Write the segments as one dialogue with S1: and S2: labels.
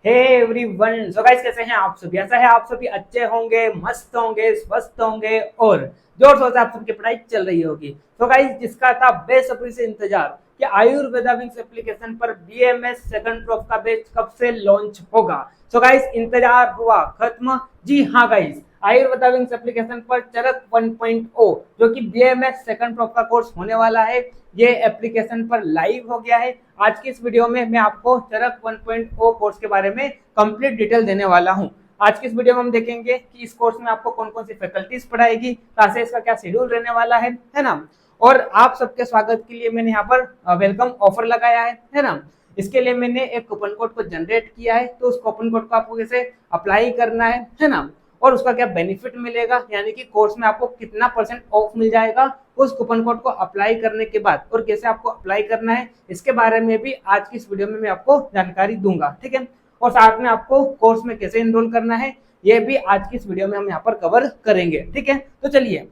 S1: Hey everyone, so guys कैसे हैं आप सभी। ऐसा है आप सभी अच्छे होंगे, मस्त होंगे, स्वस्थ होंगे और जोर शोर से आप सबकी पढ़ाई चल रही होगी। सो गाइस जिसका था बेसब्री से इंतजार कि आयुर्वेदा विंग्स एप्लीकेशन पर बीएमएस सेकंड प्रॉप का बैच कब से लॉन्च होगा। सो गाइस इंतजार हुआ खत्म। जी हाँ गाइस, आयुर्वेदा विंग्स एप्लीकेशन पर चरक 1.0 जो कि बीएमएस सेकंड प्रॉप का कोर्स होने वाला है, ये एप्लीकेशन पर लाइव हो गया है। आज की इस वीडियो में मैं आपको चरक 1.0 कोर्स के बारे में कंप्लीट डिटेल देने वाला हूं। आज की इस वीडियो में हम देखेंगे कि इस कोर्स में आपको कौन कौन सी फैकल्टीज पढ़ाएगी, क्लासेस का क्या शेड्यूल रहने वाला है ना। और आप सबके स्वागत के लिए मैंने यहाँ पर वेलकम ऑफर लगाया है ना। इसके लिए मैंने एक कूपन कोड को जनरेट किया है, तो उस कूपन कोड को आपको कैसे अप्लाई करना है ना, और उसका क्या बेनिफिट मिलेगा, यानी कि कोर्स में आपको कितना परसेंट ऑफ मिल जाएगा उस कूपन कोड को अप्लाई करने के बाद, और कैसे आपको अप्लाई करना है इसके बारे में भी आज की इस वीडियो में मैं आपको जानकारी दूंगा। ठीक है, और साथ में आपको कोर्स में कैसे एनरोल करना है ये भी आज की इस वीडियो में हम यहाँ पर कवर करेंगे। ठीक है, तो चलिए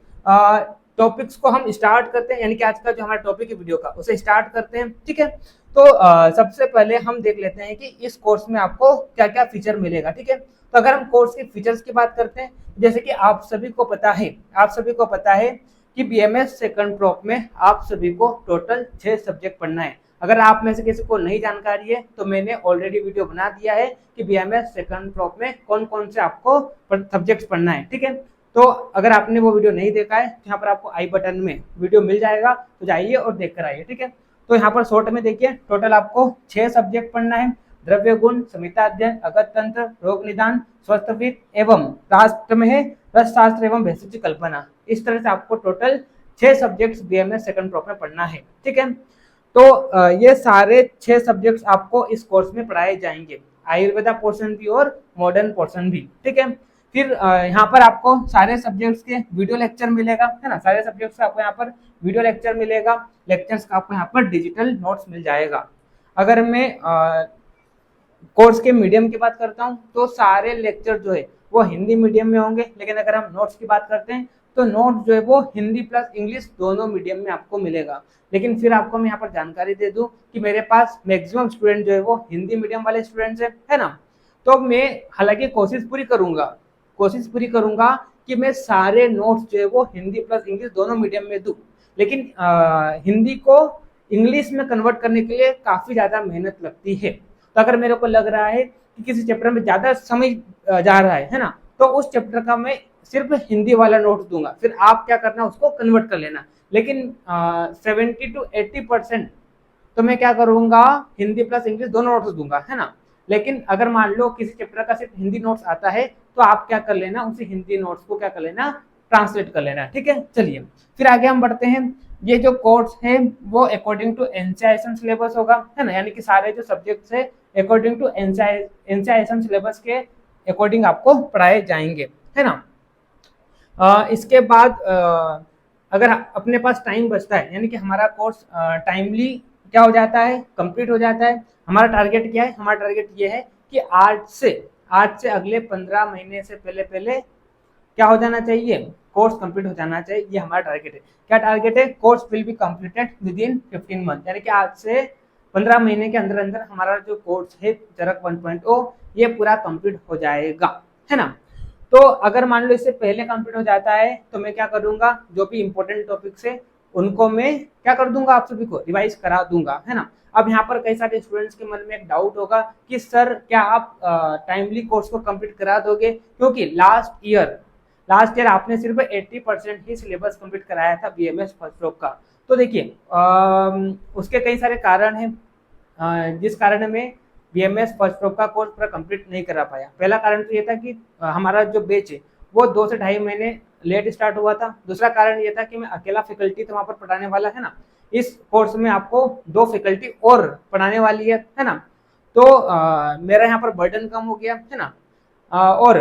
S1: टॉपिक्स को हम स्टार्ट करते हैं, यानी कि आज का जो हमारा टॉपिक है वीडियो का उसे स्टार्ट करते हैं। ठीक है, तो सबसे पहले हम देख लेते हैं कि इस कोर्स में आपको क्या क्या फीचर मिलेगा। ठीक है, तो अगर हम कोर्स के फीचर्स की बात करते हैं, जैसे कि आप सभी को पता है कि बीएमएस सेकंड प्रॉप में आप सभी को टोटल 6 सब्जेक्ट पढ़ना है। अगर आप में से किसी को नहीं जानकारी है तो मैंने ऑलरेडी वीडियो बना दिया है कि बीएमएस सेकंड प्रॉप में कौन कौन से आपको सब्जेक्ट पढ़ना है। ठीक है, तो अगर आपने वो वीडियो नहीं देखा है तो यहाँ पर आपको आई बटन में वीडियो मिल जाएगा, तो जाइए और देख कर आइए। ठीक है, तो यहाँ पर शॉर्ट में देखिए, टोटल आपको 6 सब्जेक्ट पढ़ना है। द्रव्य गुण, संहिता अध्ययन, अगत तंत्र, रोग निदान, स्वास्थ्यविद एवं राष्ट्र में है रसशास्त्र एवं भेषज कल्पना। इस तरह से आपको total 6 subjects BMS second prop में पढ़ना है। ठीक है, तो ये सारे 6 सब्जेक्ट्स आपको इस कोर्स में पढ़ाए जाएंगे, आयुर्वेदा पोर्शन भी और मॉडर्न पोर्शन भी। ठीक है, फिर यहाँ पर आपको सारे सब्जेक्ट्स के वीडियो लेक्चर मिलेगा, है ना। सारे सब्जेक्ट्स का आपको यहाँ पर वीडियो लेक्चर मिलेगा, लेक्चर्स का आपको यहाँ पर डिजिटल नोट्स मिल जाएगा। अगर मैं कोर्स के मीडियम की बात करता हूँ तो सारे लेक्चर जो है वो हिंदी मीडियम में होंगे, लेकिन अगर हम नोट्स की बात करते हैं तो नोट्स जो है वो हिंदी प्लस इंग्लिश दोनों मीडियम में आपको मिलेगा। लेकिन फिर आपको मैं यहाँ पर जानकारी दे दूं कि मेरे पास मैक्सिमम स्टूडेंट जो है वो हिंदी मीडियम वाले स्टूडेंट्स है ना। तो मैं हालांकि कोशिश पूरी करूंगा कि मैं सारे नोट्स जो है वो हिंदी प्लस इंग्लिश दोनों मीडियम में दूं, लेकिन हिंदी को इंग्लिश में कन्वर्ट करने के लिए काफ़ी ज़्यादा मेहनत लगती है। तो अगर मेरे को लग रहा है कि किसी चैप्टर में ज़्यादा समय जा रहा है ना, तो उस चैप्टर का मैं सिर्फ हिंदी वाला नोट्स दूंगा, फिर आप क्या करना उसको कन्वर्ट कर लेना। लेकिन 70 to 80% तो मैं क्या करूंगा, हिंदी प्लस इंग्लिश दोनों नोट्स दूंगा, है ना। लेकिन अगर मान लो किसी चैप्टर का सिर्फ हिंदी नोट्स आता है तो आप क्या कर लेना, उसी हिंदी नोट्स को क्या कर लेना, ट्रांसलेट कर लेना। ठीक है, चलिए फिर आगे हम बढ़ते हैं। ये जो कोर्स है वो अकॉर्डिंग टू एनसीआईएसएम सिलेबस होगा, है ना, यानी कि सारे जो सब्जेक्ट्स है अकॉर्डिंग टू एनसीआईएसएम सिलेबस के अकॉर्डिंग आपको पढ़ाए जाएंगे, है ना। इसके बाद अगर अपने पास टाइम बचता है, यानी कि हमारा कोर्स टाइमली क्या हो जाता है, कंप्लीट हो जाता है। हमारा टारगेट क्या है, हमारा टारगेट ये है कि आज से अगले 15 महीने से पहले क्या हो जाना चाहिए, कोर्स कंप्लीट हो जाना चाहिए। ये हमारा टारगेट है। क्या टारगेट है, course will be completed with in 15 month, यानी कि आज से 15 महीने के अंदर अंदर हमारा जो कोर्स है चरक 1.0 ये पूरा कंप्लीट हो जाएगा, है ना। तो अगर मान लो इससे पहले कंप्लीट हो जाता है तो मैं क्या करूंगा, जो भी इंपॉर्टेंट टॉपिक्स है उनको मैं क्या कर दूंगा, आप सभी को रिवाइज करा दूंगा, है ना। अब यहाँ पर कई सारे स्टूडेंट्स के मन में एक डाउट होगा कि सर क्या आप टाइमली कोर्स को कंप्लीट करा दोगे, क्योंकि लास्ट ईयर आपने सिर्फ 80% ही सिलेबस कंप्लीट कराया था बीएमएस फर्स्ट प्रॉप का। तो देखिए उसके कई सारे कारण हैं जिस कारण में बीएमएस फर्स्ट प्रॉप का कोर्स पूरा कंप्लीट नहीं करा पाया। पहला कारण तो ये था कि हमारा जो बैच है वो 2 से 2.5 महीने लेट स्टार्ट हुआ था। दूसरा कारण ये था कि मैं अकेला फैकल्टी तो वहाँ पर पढ़ाने वाला, है ना। इस कोर्स में आपको 2 फैकल्टी और पढ़ाने वाली है ना। तो मेरा यहाँ पर बर्डन कम हो गया, है ना। और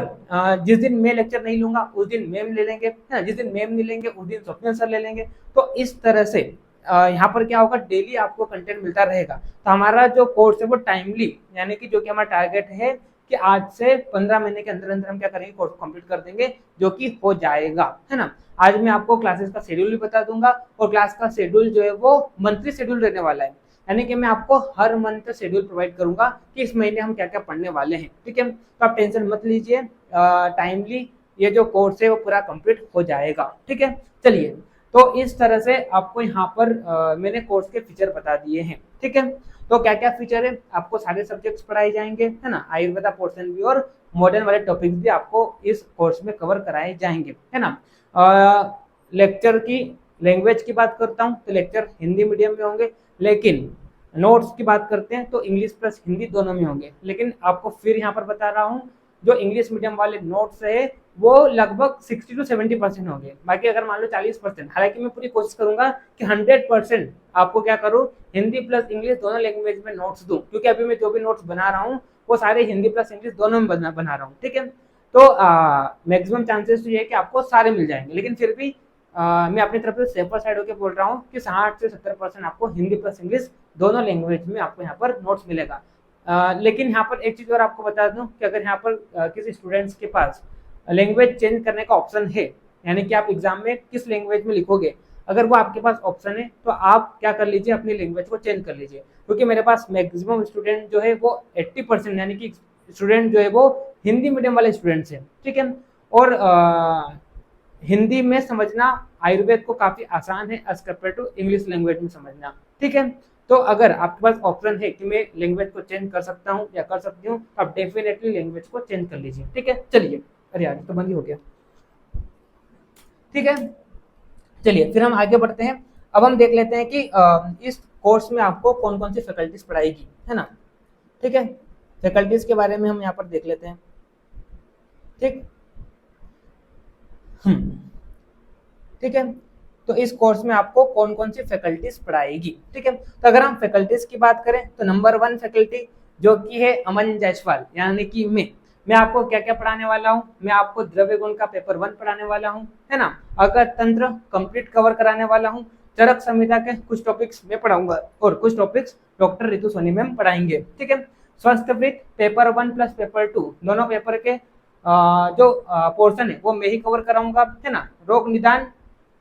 S1: जिस दिन मैं लेक्चर नहीं लूंगा उस दिन मैम ले लेंगे, है ना। जिस दिन मैम नहीं लेंगे उस दिन स्वप्निल सर ले लेंगे। तो इस तरह से यहाँ पर क्या होगा, डेली आपको कंटेंट मिलता रहेगा। तो हमारा जो कोर्स है वो टाइमली, यानी कि जो कि हमारा टारगेट है कि आज से 15 महीने के अंदर अंदर हम क्या करेंगे, कोर्स कंप्लीट कर देंगे, जो कि हो जाएगा, है ना। आज मैं आपको क्लासेस का शेड्यूल भी बता दूंगा, और क्लास का शेड्यूल जो है वो मंथली शेड्यूल रहने वाला है। यानी कि मैं आपको हर मंथ शेड्यूल प्रोवाइड करूंगा कि इस महीने हम क्या क्या पढ़ने वाले हैं, ठीक है। तो आप टेंशन मत लीजिए, टाइमली ये जो कोर्स है वो पूरा कंप्लीट हो जाएगा, ठीक है। चलिए, तो इस तरह से आपको यहाँ पर मैंने कोर्स के फीचर बता दिए हैं, ठीक है। तो क्या क्या फीचर है, आपको सारे सब्जेक्ट्स पढ़ाए जाएंगे, है ना, आयुर्वेदा पोर्शन भी और मॉडर्न वाले टॉपिक्स भी आपको इस कोर्स में कवर कराए जाएंगे, है ना। लेक्चर की लैंग्वेज की बात करता हूँ तो लेक्चर हिंदी मीडियम में होंगे, लेकिन नोट्स की बात करते हैं तो इंग्लिश प्लस हिंदी दोनों में होंगे। लेकिन आपको फिर यहाँ पर बता रहा हूँ, जो इंग्लिश मीडियम वाले नोट्स है वो लगभग 60 to 70% होंगे, बाकी अगर मान लो 40%, हालांकि मैं पूरी कोशिश करूंगा कि 100% आपको क्या करूँ, हिंदी प्लस इंग्लिश दोनों लैंग्वेज में नोट्स दूं, क्योंकि अभी मैं जो भी नोट्स बना रहा हूँ वो सारे हिंदी प्लस इंग्लिश दोनों में बना रहा हूँ, ठीक है। तो मैक्सिमम चांसेस तो ये है कि आपको सारे मिल जाएंगे, लेकिन फिर भी मैं अपनी तरफ से सेफर साइड होकर बोल रहा हूँ कि 60 से 70% आपको हिंदी प्लस इंग्लिश दोनों लैंग्वेज में आपको यहाँ पर नोट्स मिलेगा। लेकिन यहाँ पर एक चीज और आपको बता दूं कि अगर यहाँ पर किसी स्टूडेंट्स के पास लैंग्वेज चेंज करने का ऑप्शन है, यानी कि आप एग्जाम में किस लैंग्वेज में लिखोगे, अगर वो आपके पास ऑप्शन है तो आप क्या कर लीजिए, अपनी लैंग्वेज को चेंज कर लीजिए, क्योंकि मेरे पास मैक्सिमम स्टूडेंट जो है वो 80% यानी कि स्टूडेंट जो है वो हिंदी मीडियम वाले स्टूडेंट्स हैं, ठीक है। और हिंदी में समझना आयुर्वेद को काफी आसान है as compare to English language में समझना, ठीक है। तो अगर आपके पास ऑप्शन है कि मैं लैंग्वेज को चेंज कर सकता हूँ या कर सकती हूँ, तो आप डेफिनेटली लैंग्वेज को चेंज कर लीजिए, ठीक है। चलिए, अरे यार तो बंद ही हो गया, ठीक है। चलिए फिर हम आगे बढ़ते हैं। अब हम देख लेते हैं कि इस कोर्स में आपको कौन कौन सी फैकल्टीज पढ़ाएगी, है ना, ठीक है। फैकल्टीज के बारे में हम यहाँ पर देख लेते हैं, ठीक। ठीक है, तो इस कोर्स में आपको कौन कौन सी फैकल्टीज पढ़ाएगी, ठीक है। तो अगर हम फैकल्टीज की बात करें तो नंबर 1 फैकल्टी जो कि है अमन जायसवाल, यानी कि मैं आपको क्या क्या पढ़ाने वाला हूँ, मैं आपको द्रव्य गुण का पेपर 1 पढ़ाने वाला हूँ, है ना, अगर तंत्र कंप्लीट कवर कराने वाला हूँ, चरक संहिता के कुछ टॉपिक्स मैं पढ़ाऊंगा और कुछ topics doctor Ritu Soni ma'am पढ़ाएंगे, ठीक है। स्वस्थ वृत्त पेपर 1 प्लस पेपर 2 दोनों पेपर के जो पोर्शन है वो मैं ही कवर कराऊंगा, है ना। रोग निदान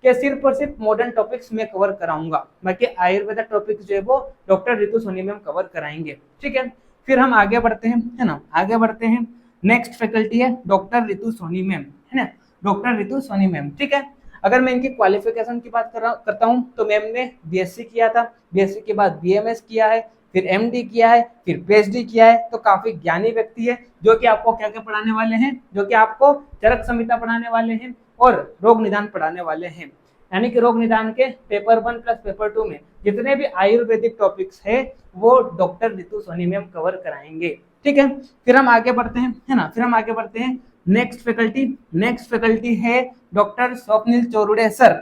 S1: के सिर्फ और सिर्फ मॉडर्न टॉपिक्स में कवर कराऊंगा, बाकी आयुर्वेदा टॉपिक्स जो है वो doctor Ritu Soni ma'am cover कराएंगे, ठीक है। फिर हम आगे बढ़ते हैं, है ना, आगे बढ़ते हैं। नेक्स्ट फैकल्टी है डॉक्टर रितु सोनी मैम, है ना, डॉक्टर रितु सोनी मैम, ठीक है। अगर मैं इनकी क्वालिफिकेशन की बात करता हूँ तो मैम ने बीएससी किया था, बीएससी के बाद बीएमएस किया है, फिर एमडी किया है, फिर पीएचडी किया है, तो काफी ज्ञानी व्यक्ति है, जो कि आपको क्या क्या पढ़ाने वाले हैं, जो कि आपको चरक संहिता पढ़ाने वाले हैं और रोग निदान पढ़ाने वाले हैं। यानी कि रोग निदान के पेपर 1 प्लस पेपर 2 में जितने भी आयुर्वेदिक टॉपिक्स है वो doctor Ritu Soni ma'am cover कराएंगे, ठीक है। फिर हम आगे बढ़ते हैं, है ना, फिर हम आगे बढ़ते हैं। नेक्स्ट फैकल्टी है डॉक्टर स्वप्निल चौरुडे सर।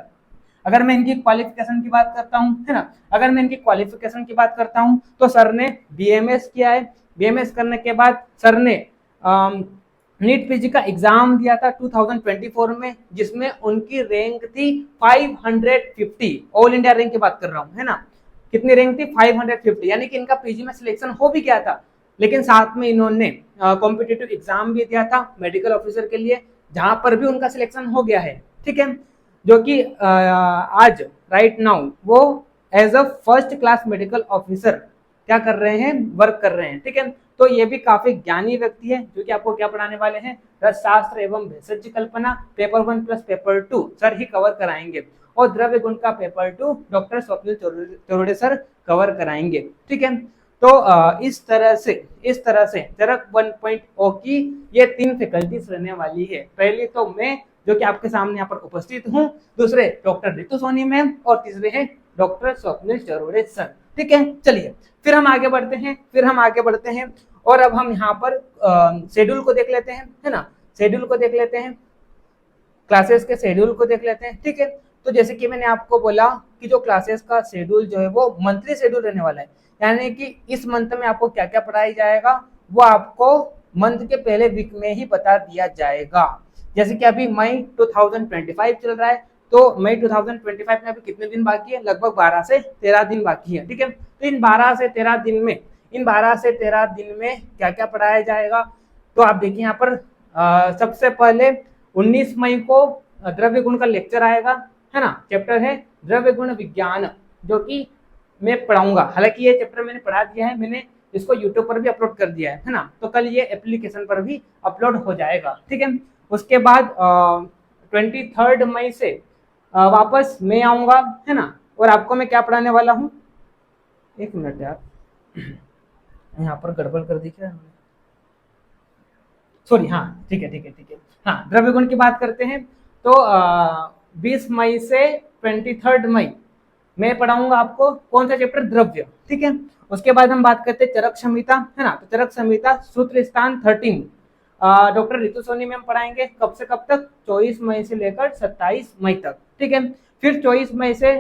S1: अगर मैं इनकी क्वालिफिकेशन की बात करता हूँ, है ना, अगर मैं इनकी क्वालिफिकेशन की बात करता हूँ तो सर ने बीएमएस किया है, बीएमएस करने के बाद सर ने नीट पीजी का एग्जाम दिया था 2024 में, जिसमें उनकी रैंक थी 550, ऑल इंडिया रैंक की बात कर रहा हूँ, है ना। कितनी रैंक थी, 550, यानी कि इनका पीजी में सिलेक्शन हो भी गया था, लेकिन साथ में इन्होंने कॉम्पिटिटिव एग्जाम भी दिया था मेडिकल ऑफिसर के लिए, जहां पर भी उनका सिलेक्शन हो गया है, ठीक है। जो कि आज राइट नाउ वो as a first class medical officer क्या कर रहे हैं, वर्क कर रहे हैं, ठीक है। तो ये भी काफी ज्ञानी व्यक्ति है, जो कि आपको क्या पढ़ाने वाले हैं, रसशास्त्र एवं भेषज कल्पना पेपर 1 प्लस पेपर 2 सर ही कवर कराएंगे, और द्रव्य गुण का paper 2 doctor Swapnil Chaurude sir cover कराएंगे, ठीक है। तो इस तरह से चरक 1.0 की ये 3 फैकल्टीज रहने वाली है। पहली तो मैं जो कि आपके सामने यहाँ पर उपस्थित हूँ, दूसरे डॉक्टर रितु सोनी मैम, और तीसरे है डॉक्टर स्वप्निल चौरुडे सर, ठीक है। चलिए फिर हम आगे बढ़ते हैं और अब हम यहाँ पर शेड्यूल को देख लेते हैं, है ना, शेड्यूल को देख लेते हैं, क्लासेस के शेड्यूल को देख लेते हैं, ठीक है। तो जैसे कि मैंने आपको बोला कि जो क्लासेस का शेड्यूल जो है वो मंथली शेड्यूल रहने वाला है, यानी कि इस मंथ में आपको क्या क्या पढ़ाया जाएगा वो आपको मंथ के पहले वीक में ही बता दिया जाएगा। जैसे कि अभी मई 2025 चल रहा है, तो मई 2025 में अभी कितने दिन बाकी है, लगभग 12 से 13 दिन बाकी है, ठीक है। तो इन 12 से 13 दिन में क्या क्या पढ़ाया जाएगा, तो आप देखिए यहाँ पर सबसे पहले 19 मई को द्रव्य गुण का लेक्चर आएगा, है ना, चैप्टर है द्रव्य गुण विज्ञान, जो कि मैं पढ़ाऊंगा। हालांकि ये चैप्टर मैंने पढ़ा दिया है, मैंने इसको यूट्यूब पर भी अपलोड कर दिया है ना, तो कल ये एप्लीकेशन पर भी अपलोड हो जाएगा, ठीक है। उसके बाद 23 मई से वापस मैं आऊंगा, है ना। और आपको मैं क्या पढ़ाने वाला हूँ, एक मिनट यार, यहाँ पर गड़बड़ कर दी क्या, सॉरी, हाँ ठीक है ठीक है ठीक है। हाँ, द्रव्य गुण की बात करते हैं तो 20 मई से 23 मई मैं पढ़ाऊंगा आपको कौन सा चैप्टर, द्रव्य, ठीक है। उसके बाद हम बात करते हैं चरक संहिता, है ना। तो चरक संहिता सूत्र स्थान 13 डॉक्टर रितु सोनी मैम पढ़ाएंगे, कब से कब तक, 24 मई से लेकर 27 मई तक, ठीक है। फिर 24 मई से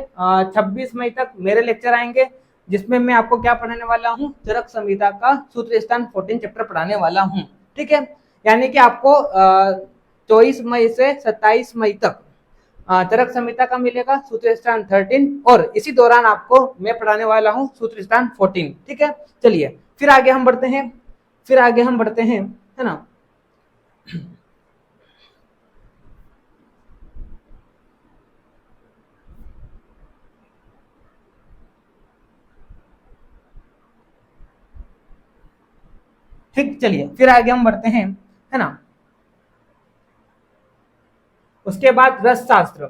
S1: 26 मई तक मेरे लेक्चर आएंगे, जिसमें मैं आपको क्या पढ़ाने वाला हूँ, चरक संहिता का सूत्र स्थान 14 चैप्टर पढ़ाने वाला हूँ, ठीक है। यानी कि आपको 24 मई से 27 मई तक चरक संहिता का मिलेगा सूत्र स्थान 13, और इसी दौरान आपको मैं पढ़ाने वाला हूँ सूत्र स्थान 14, ठीक है। चलिए फिर आगे हम बढ़ते हैं, है ना। ठीक, चलिए फिर आगे हम बढ़ते हैं, है ना। उसके बाद रस शास्त्र,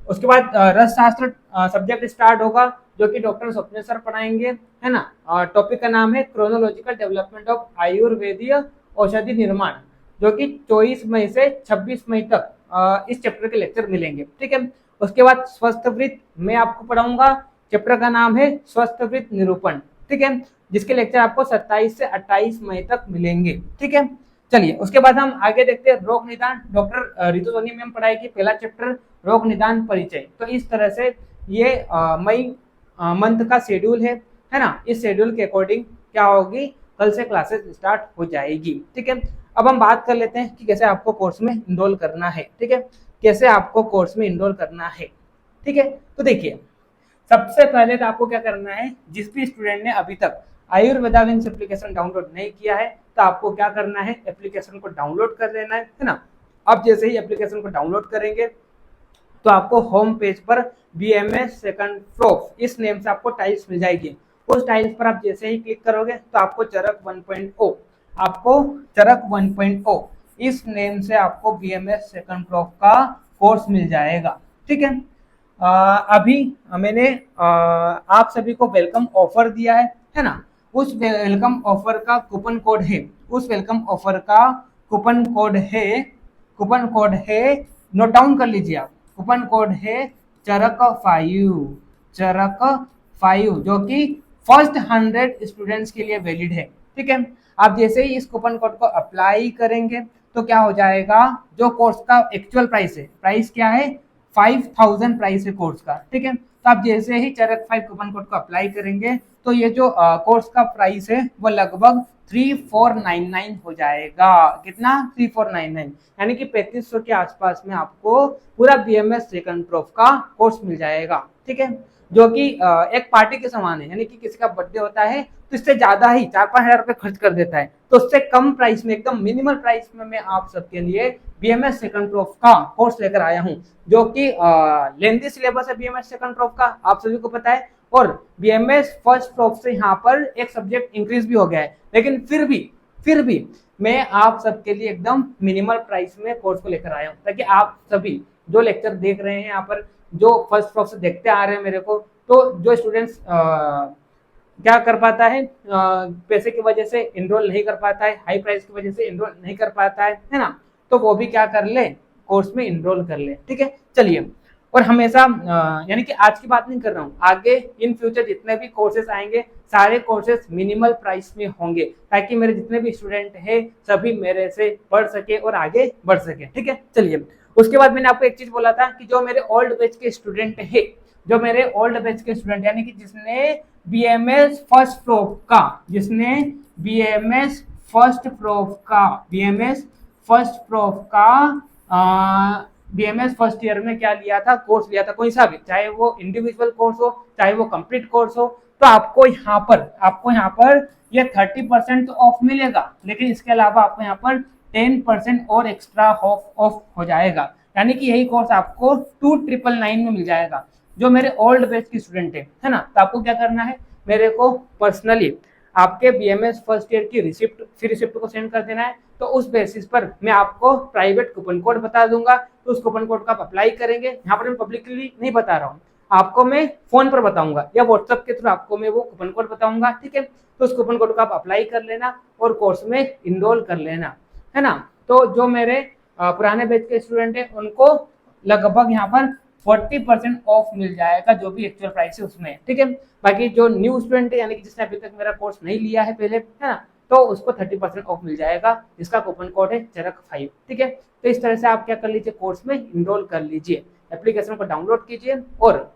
S1: उसके बाद रस शास्त्र सब्जेक्ट स्टार्ट होगा, जो कि डॉक्टर स्वप्न सर पढ़ाएंगे, है ना। टॉपिक का नाम है क्रोनोलॉजिकल डेवलपमेंट ऑफ आयुर्वेदीय औषधि निर्माण, जो कि 24 मई से 26 मई तक इस चैप्टर के लेक्चर मिलेंगे, ठीक है। उसके बाद स्वस्थ वृत्त मैं आपको पढ़ाऊंगा, चैप्टर का नाम है स्वस्थ वृत्त निरूपण, ठीक है, जिसके लेक्चर आपको 27 से 28 मई तक मिलेंगे, ठीक है। चलिए उसके बाद हम आगे देखते हैं रोग निदान, डॉक्टर रितु सोनी मैम पढ़ाएगी पहला चैप्टर रोग निदान परिचय। तो इस तरह से ये मई मंथ का शेड्यूल है ना। इस शेड्यूल के अकॉर्डिंग क्या होगी, कल से क्लासेस स्टार्ट हो जाएगी, ठीक है। अब हम बात कर लेते हैं कि कैसे आपको कोर्स में इनरोल करना है, ठीक है, कैसे आपको कोर्स में इनरोल करना है, ठीक है। तो देखिए सबसे पहले तो आपको क्या करना है, जिस भी स्टूडेंट ने अभी तक आयुर्वेदा विंग्स एप्लीकेशन डाउनलोड नहीं किया है, तो आपको क्या करना है, एप्लीकेशन को डाउनलोड कर लेना है ना। अब जैसे ही एप्लीकेशन को डाउनलोड करेंगे तो आपको होम पेज पर BMS सेकंड प्रोफ इस नेम से आपको टाइल्स मिल जाएगी। उस टाइल्स पर आप जैसे ही क्लिक करोगे तो आपको चरक 1.0 इस नेम से आपको BMS सेकंड प्रोफ का कोर्स मिल जाएगा, ठीक है। अभी मैंने आप सभी को वेलकम ऑफर दिया है ना। उस वेलकम ऑफर का कूपन कोड है, कूपन कोड है, नोट डाउन कर लीजिए आप। कूपन कोड है चरक 5, जो कि फर्स्ट 100 स्टूडेंट्स के लिए वैलिड है, ठीक है। आप जैसे ही इस कूपन कोड को अप्लाई करेंगे तो क्या हो जाएगा, जो कोर्स का एक्चुअल प्राइस क्या है, 5000 प्राइस है कोर्स का, ठीक है। तो आप जैसे ही चरक 5 कूपन कोड को अप्लाई करेंगे तो ये जो कोर्स का प्राइस है वो लगभग 3499 हो जाएगा। कितना, 3499, यानी कि 3500 के आसपास में आपको पूरा BMS सेकंड प्रोफ का कोर्स मिल जाएगा, ठीक है। जो कि एक पार्टी के समान है, यानी कि किसी का बर्थडे होता है तो इससे ज्यादा ही 4-5 हजार रुपए खर्च कर देता है, तो उससे कम प्राइस में, एकदम मिनिमल प्राइस में मैं आप सबके लिए BMS सेकंड प्रोफ का कोर्स लेकर आया हूँ, जो कि लेंथी सिलेबस है BMS सेकंड प्रोफ का, आप सभी को पता है। और BMS फर्स्ट प्रोफ से यहाँ पर एक सब्जेक्ट इंक्रीज भी हो गया है, लेकिन फिर भी मैं आप सबके लिए एकदम मिनिमल प्राइस में कोर्स को लेकर आया हूँ, ताकि आप सभी जो लेक्चर देख रहे हैं यहाँ पर, जो फर्स्ट प्रोफ से देखते आ रहे हैं मेरे को, तो जो स्टूडेंट्स क्या कर पाता है, पैसे की वजह से इनरोल नहीं कर पाता है, हाई प्राइस की वजह से इनरोल नहीं कर पाता है ना, तो वो भी क्या कर ले, कोर्स में इनरोल कर ले, ठीक है। चलिए, और हमेशा यानी कि आज की बात नहीं कर रहा हूँ, आगे इन फ्यूचर जितने भी कोर्सेज आएंगे सारे कोर्सेज मिनिमल प्राइस में होंगे, ताकि मेरे जितने भी स्टूडेंट हैं सभी मेरे से पढ़ सके और आगे बढ़ सके, ठीक है। चलिए उसके बाद मैंने आपको एक चीज बोला था कि जो मेरे ओल्ड बैच के स्टूडेंट है, यानी कि जिसने BMS फर्स्ट प्रोफ का BMS फर्स्ट ईयर में क्या लिया था, कोर्स लिया था, कोई सा भी, चाहे वो इंडिविजुअल कोर्स हो चाहे वो कंप्लीट कोर्स हो, तो आपको यहाँ पर ये 30% तो ऑफ मिलेगा, लेकिन इसके अलावा आपको यहाँ पर 10% और एक्स्ट्रा ऑफ हो जाएगा, यानी कि यही कोर्स आपको 2999 में मिल जाएगा। जो मेरे ओल्ड बैच की स्टूडेंट है ना, तो आपको क्या करना है, मेरे को पर्सनली आपके बीएमएस फर्स्ट ईयर की रिसिप्ट फ्री रिसिप्ट को सेंड कर देना है। तो उस बेसिस पर मैं आपको प्राइवेट कूपन कोड बता दूंगा, तो उस कूपन कोड का आप अप्लाई करेंगे। यहाँ पर मैं पब्लिकली नहीं बता रहा हूँ, आपको मैं फोन पर बताऊंगा या व्हाट्सएप के थ्रू आपको मैं वो कूपन कोड बताऊंगा, ठीक है। तो उस कूपन कोड का आप अप्लाई कर लेना और कोर्स में इनरोल कर लेना, है ना। तो जो मेरे पुराने बैच के स्टूडेंट है उनको लगभग यहाँ पर 40% ऑफ मिल जाएगा, जो भी एक्चुअल प्राइस है उसमें, ठीक है। बाकी जो न्यू स्टूडेंट है यानी कि जिसने अभी तक मेरा कोर्स नहीं लिया है पहले, है ना, तो उसको 30% ऑफ मिल जाएगा, जिसका कूपन कोड है चरक5, ठीक है। तो इस तरह से आप क्या कर लीजिए, कोर्स में इनरोल कर लीजिए, एप्लीकेशन को डाउनलोड कीजिए और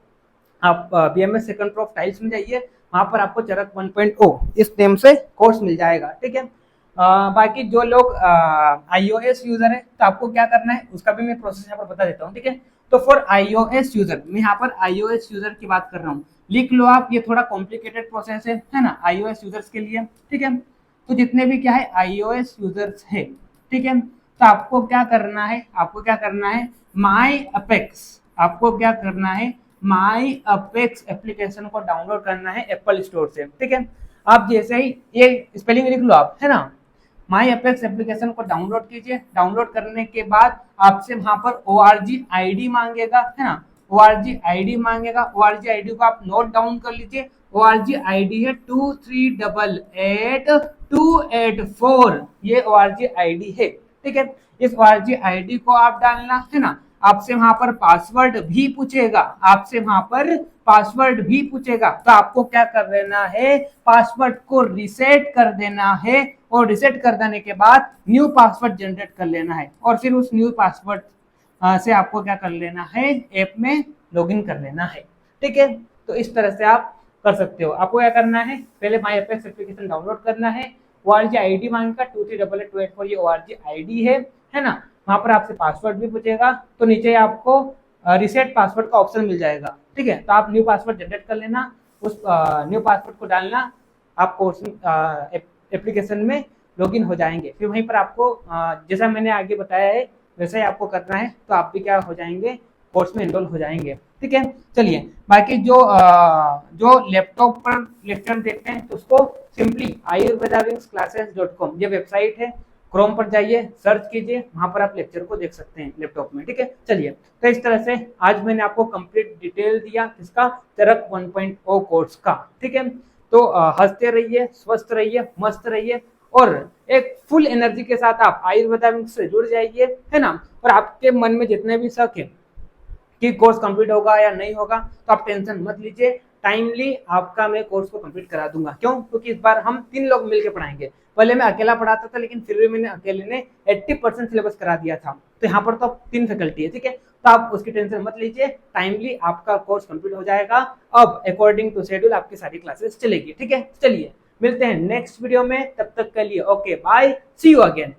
S1: आप बीएमएस सेकंड प्रो टाइल्स में जाइए, वहां पर आपको चरक 1.0 इस नेम से कोर्स मिल जाएगा, ठीक है। बाकी जो लोग iOS यूजर है तो आपको क्या करना है उसका भी मैं प्रोसेस यहाँ पर बता देता हूँ, ठीक है। तो फॉर iOS यूजर, मैं यहाँ पर iOS यूजर की बात कर रहा हूँ, लिख लो आप, ये थोड़ा कॉम्प्लिकेटेड प्रोसेस है ना iOS यूजर्स के लिए, ठीक है। तो जितने भी क्या है iOS यूजर्स है, ठीक है, तो आपको क्या करना है, आपको क्या करना है, माई अपेक्स, आपको क्या करना है, माई अपेक्स एप्लीकेशन को डाउनलोड करना है एप्पल स्टोर से, ठीक है। आप जैसे ही ये स्पेलिंग लिख लो आप, है ना, माई अपेक्स एप्लीकेशन को डाउनलोड कीजिए। डाउनलोड करने के बाद आपसे वहां पर ORG ID मांगेगा, है ना, ORG ID मांगेगा। ORG ID को आप नोट डाउन कर लीजिए। ORG ID है 2388284, ये ORG ID है, ठीक है। इस ORG ID को आप डालना, है ना। आपसे वहां पर पासवर्ड भी पूछेगा, आपसे वहां पर पासवर्ड भी पूछेगा, तो आपको क्या कर देना है, पासवर्ड को रिसेट कर देना है और रिसेट कर देने के बाद न्यू पासवर्ड जनरेट कर लेना है और फिर उस न्यू पासवर्ड से आपको क्या कर लेना है, ऐप में लॉगिन कर लेना है, ठीक है। तो इस तरह से आप कर सकते हो। आपको क्या करना है, पहले माई अपेक्स एप्लीकेशन डाउनलोड करना है, ORG ID मांगेगा 2388284, ये ORG ID है ना। वहां पर आपसे पासवर्ड भी पूछेगा, तो नीचे आपको रिसेट पासवर्ड का ऑप्शन मिल जाएगा, ठीक है। तो आप न्यू पासवर्ड जनरेट कर लेना, उस न्यू पासवर्ड को डालना, आप कोर्स एप्लीकेशन में लॉगिन हो जाएंगे। फिर वहीं पर आपको जैसा मैंने आगे बताया है वैसा ही आपको करना है, तो आप भी क्या हो जाएंगे, कोर्स में एनरोल हो जाएंगे, ठीक है। चलिए, बाकी जो लैपटॉप पर लेक्चर देखते हैं तो उसको सिंपली ayurvedavicssclasses.com ये वेबसाइट है, क्रोम पर जाइए, सर्च कीजिए, वहां पर आप लेक्चर को देख सकते हैं लैपटॉप में, ठीक है। चलिए, तो इस तरह से आज मैंने आपको कंप्लीट डिटेल दिया किसका, चरक 1.0 कोर्स का, ठीक है। तो हंसते रहिए, स्वस्थ रहिए, मस्त रहिए और एक फुल एनर्जी के साथ आप आयुर्वेदा से जुड़ जाइए, है ना। और आपके मन में जितने भी शक है कि कोर्स कंप्लीट होगा या नहीं होगा, तो आप टेंशन मत लीजिए, टाइमली आपका मैं कोर्स को कंप्लीट करा दूंगा। क्यों? क्योंकि इस बार हम 3 लोग मिलकर पढ़ाएंगे। पहले मैं अकेला पढ़ाता था, लेकिन फिर भी मैंने अकेले ने 80% सिलेबस करा दिया था, तो यहाँ पर तो 3 फैकल्टी है, ठीक है। तो आप उसकी टेंशन मत लीजिए, टाइमली आपका कोर्स कंप्लीट हो जाएगा। अब अकॉर्डिंग टू शेड्यूल आपकी सारी क्लासेस चलेगी, ठीक है। चलिए, मिलते हैं नेक्स्ट वीडियो में, तब तक के लिए okay bye, see you again.